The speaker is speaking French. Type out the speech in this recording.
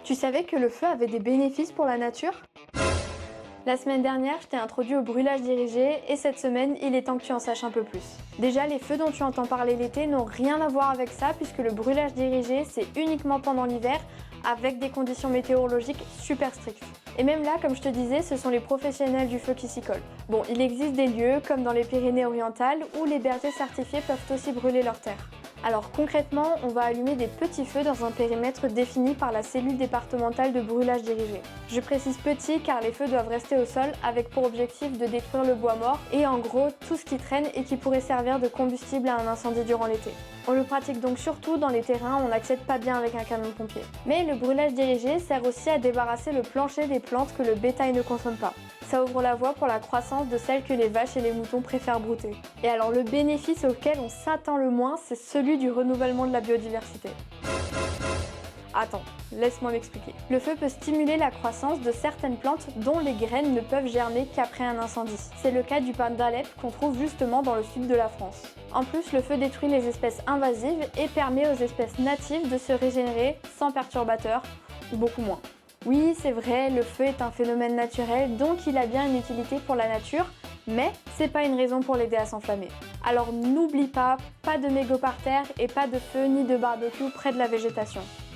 Tu savais que le feu avait des bénéfices pour la nature? La semaine dernière, je t'ai introduit au brûlage dirigé et cette semaine, il est temps que tu en saches un peu plus. Déjà, les feux dont tu entends parler l'été n'ont rien à voir avec ça puisque le brûlage dirigé, c'est uniquement pendant l'hiver avec des conditions météorologiques super strictes. Et même là, comme je te disais, ce sont les professionnels du feu qui s'y collent. Bon, il existe des lieux, comme dans les Pyrénées-Orientales, où les bergers certifiés peuvent aussi brûler leurs terres. Alors concrètement, on va allumer des petits feux dans un périmètre défini par la cellule départementale de brûlage dirigé. Je précise petit car les feux doivent rester au sol avec pour objectif de détruire le bois mort et en gros tout ce qui traîne et qui pourrait servir de combustible à un incendie durant l'été. On le pratique donc surtout dans les terrains où on n'accède pas bien avec un camion pompier. Mais le brûlage dirigé sert aussi à débarrasser le plancher des plantes que le bétail ne consomme pas. Ça ouvre la voie pour la croissance de celles que les vaches et les moutons préfèrent brouter. Et alors le bénéfice auquel on s'attend le moins, c'est celui du renouvellement de la biodiversité. Attends, laisse-moi m'expliquer. Le feu peut stimuler la croissance de certaines plantes dont les graines ne peuvent germer qu'après un incendie. C'est le cas du pin d'Alep qu'on trouve justement dans le sud de la France. En plus, le feu détruit les espèces invasives et permet aux espèces natives de se régénérer sans perturbateurs, ou beaucoup moins. Oui, c'est vrai, le feu est un phénomène naturel, donc il a bien une utilité pour la nature, mais c'est pas une raison pour l'aider à s'enflammer. Alors n'oublie pas de mégots par terre et pas de feu ni de barbecue près de la végétation.